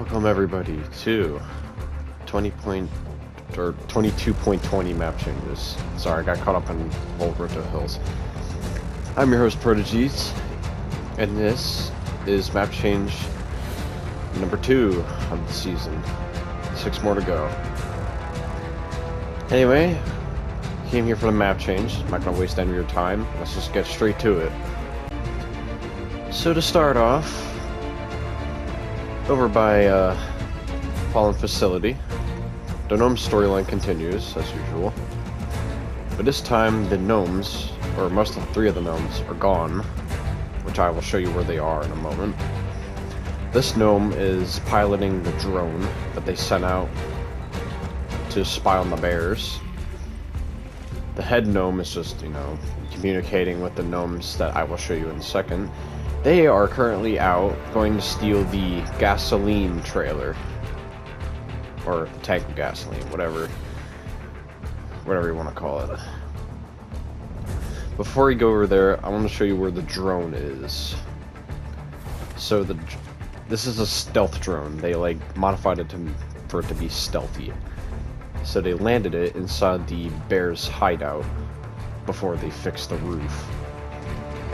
Welcome everybody to 22.20 map changes. Sorry, I got caught up in Volverto Hills. I'm your host Prodigies, and this is map change number 2 of the season. 6 more to go. Anyway, came here for the map change. I'm not gonna waste any of your time. Let's just get straight to it. So to start off, over by Fallen Facility, the Gnome storyline continues as usual, but this time the gnomes, or most of the 3 of the gnomes, are gone, which I will show you where they are in a moment. This gnome is piloting the drone that they sent out to spy on the bears. The head gnome is just, communicating with the gnomes that I will show you in a second. They are currently out going to steal the gasoline trailer, or tank of gasoline, whatever you want to call it. Before we go over there, I want to show you where the drone is. So this is a stealth drone. They modified it for it to be stealthy. So they landed it inside the bear's hideout before they fixed the roof.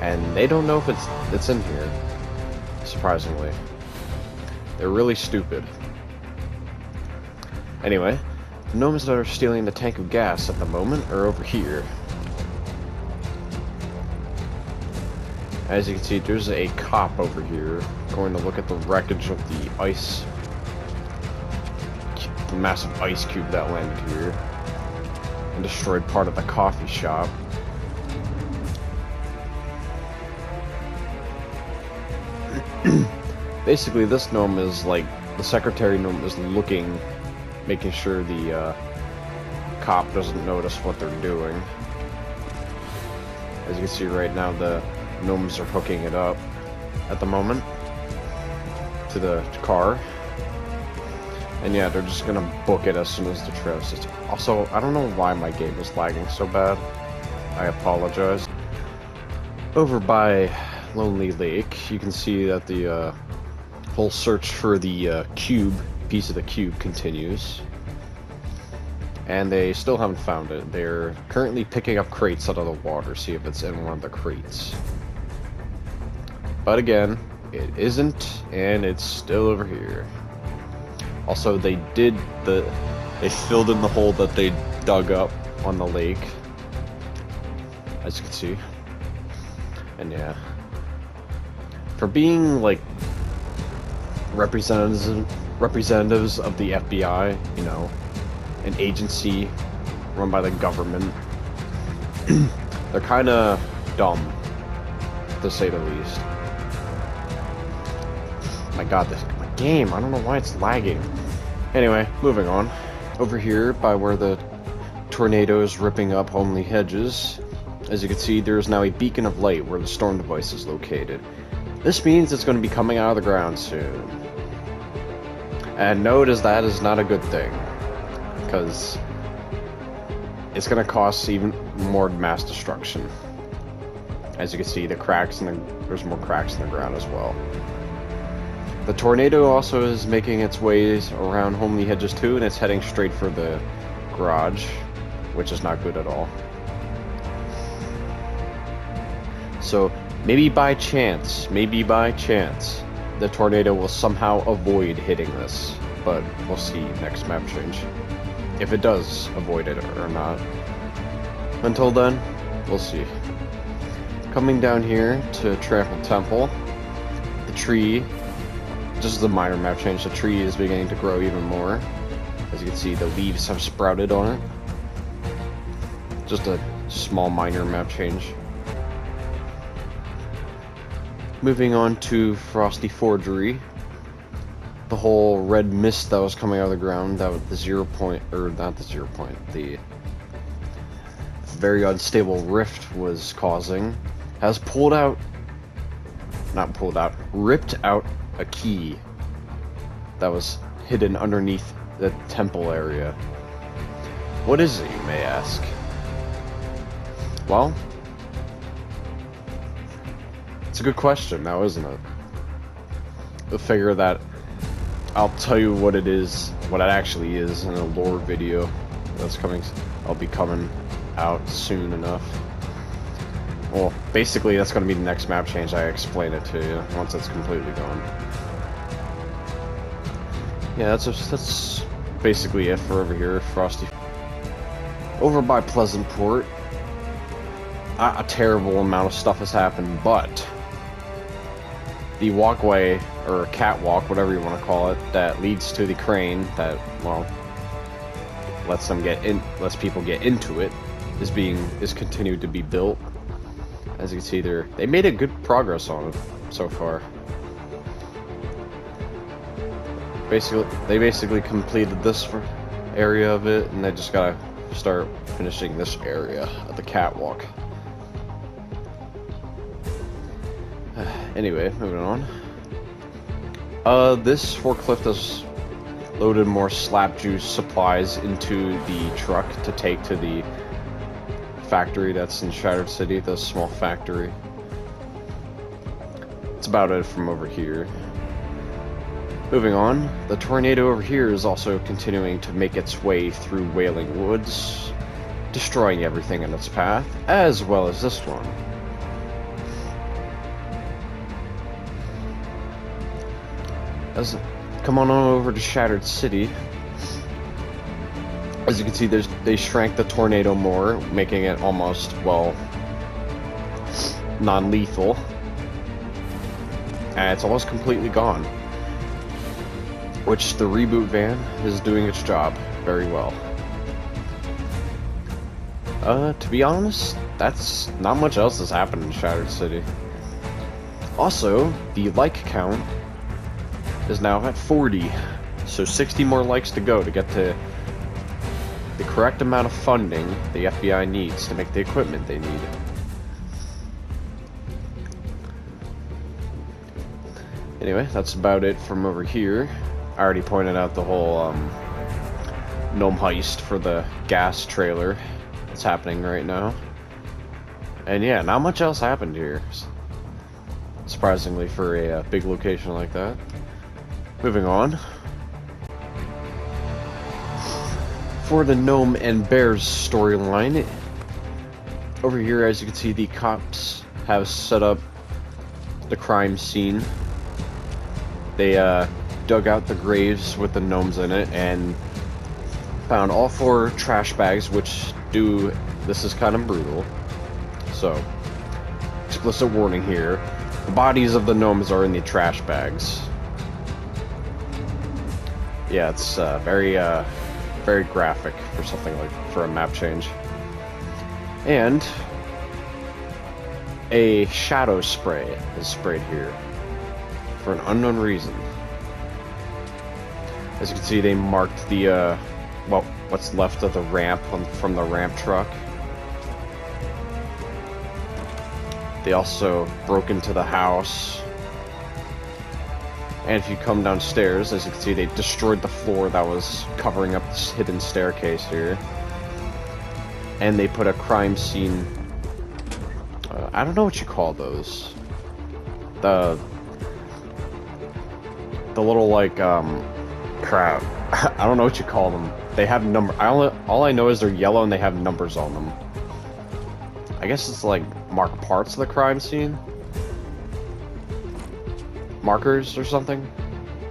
And they don't know if it's in here, surprisingly. They're really stupid. Anyway, the gnomes that are stealing the tank of gas at the moment are over here. As you can see, there's a cop over here going to look at the wreckage of the massive ice cube that landed here and destroyed part of the coffee shop. Basically, this gnome is the secretary gnome is making sure the cop doesn't notice what they're doing. As you can see right now, the gnomes are hooking it up at the moment to the car. And yeah, they're just gonna book it as soon as the trailer system. Also, I don't know why my game is lagging so bad. I apologize. Over by Lonely Lake, you can see that the whole search for the piece of the cube continues. And they still haven't found it. They're currently picking up crates out of the water, see if it's in one of the crates. But again, it isn't, and it's still over here. Also, they filled in the hole that they dug up on the lake, as you can see. And yeah, for being representatives of the FBI, an agency run by the government, they're kind of dumb, to say the least. My god, my game, I don't know why it's lagging. Anyway, moving on. Over here, by where the tornado is ripping up homely hedges, as you can see, there is now a beacon of light where the storm device is located. This means it's going to be coming out of the ground soon. And note that is not a good thing, because it's going to cause even more mass destruction. As you can see, there's more cracks in the ground as well. The tornado also is making its ways around homely hedges too, and it's heading straight for the garage, which is not good at all. So maybe by chance, the tornado will somehow avoid hitting this, but we'll see next map change, if it does avoid it or not. Until then, we'll see. Coming down here to Trampled Temple, the tree, just as a minor map change, the tree is beginning to grow even more. As you can see, the leaves have sprouted on it. Just a small minor map change. Moving on to Frosty Forgery. The whole red mist that was coming out of the ground, that was the very unstable rift was causing, has ripped out a key that was hidden underneath the temple area. What is it, you may ask? Well, it's a good question now, isn't it? We'll figure that I'll tell you what it is, what it actually is in a lore video that's coming. I'll be coming out soon enough. Well, basically that's going to be the next map change. I explain it to you once it's completely gone. Yeah, that's basically it for over here, Frosty. Over by Pleasantport, a terrible amount of stuff has happened, but the walkway, or catwalk, whatever you want to call it, that leads to the crane that, well, lets people get into it, is continued to be built. As you can see, they made a good progress on it so far. They basically completed this area of it, and they just gotta start finishing this area of the catwalk. Anyway, moving on. This forklift has loaded more slap juice supplies into the truck to take to the factory that's in Shattered City, the small factory. That's about it from over here. Moving on, the tornado over here is also continuing to make its way through Wailing Woods, destroying everything in its path, as well as this one. Come on over to Shattered City. As you can see, they shrank the tornado more, making it almost, well, non-lethal. And it's almost completely gone. Which the reboot van is doing its job very well. To be honest, that's not much else has happened in Shattered City. Also, the like count is now at 40, so 60 more likes to go to get to the correct amount of funding the FBI needs to make the equipment they need. Anyway, that's about it from over here. I already pointed out the whole Gnome heist for the gas trailer that's happening right now. And yeah, not much else happened here, surprisingly, for a big location like that. Moving on. For the Gnome and Bears storyline, over here, as you can see, the cops have set up the crime scene. They dug out the graves with the gnomes in it and found all 4 trash bags, which this is kind of brutal. So, explicit warning here. The bodies of the gnomes are in the trash bags. Yeah, it's very graphic for something for a map change. And a shadow spray is sprayed here for an unknown reason. As you can see, they marked the well, what's left of the ramp from the ramp truck. They also broke into the house. And if you come downstairs, as you can see, they destroyed the floor that was covering up this hidden staircase here. And they put a crime scene... I don't know what you call those. The little, like, crap. I don't know what you call them. They have all I know is they're yellow and they have numbers on them. I guess it's like mark parts of the crime scene? Markers or something?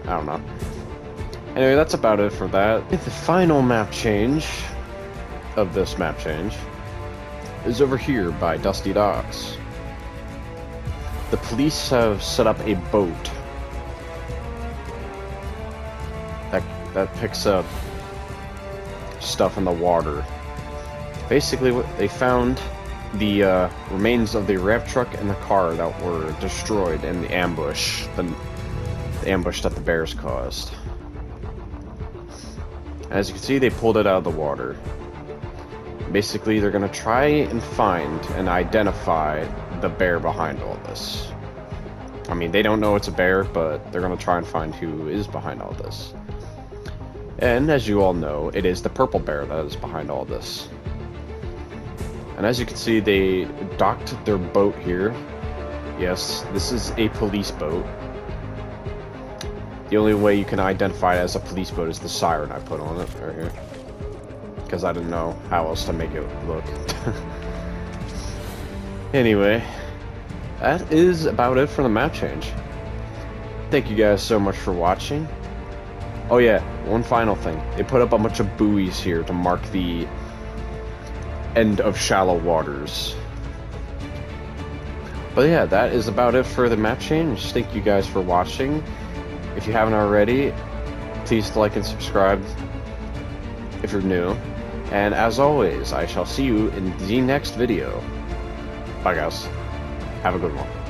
I don't know. Anyway, that's about it for that. The final map change of this map change is over here by Dusty Docks. The police have set up a boat that picks up stuff in the water. Basically, they found the remains of the ramp truck and the car that were destroyed in the ambush, the ambush that the bears caused. As you can see, they pulled it out of the water. Basically, they're gonna try and find and identify the bear behind all this. I mean, they don't know it's a bear, but they're gonna try and find who is behind all this. And as you all know, it is the purple bear that is behind all this. And as you can see, they docked their boat here. Yes, this is a police boat. The only way you can identify it as a police boat is the siren I put on it right here. Because I didn't know how else to make it look. Anyway, that is about it for the map change. Thank you guys so much for watching. Oh yeah, one final thing. They put up a bunch of buoys here to mark the end of shallow waters. But yeah, that is about it for the map change. Thank you guys for watching. If you haven't already, please like and subscribe if you're new. And as always, I shall see you in the next video. Bye guys. Have a good one.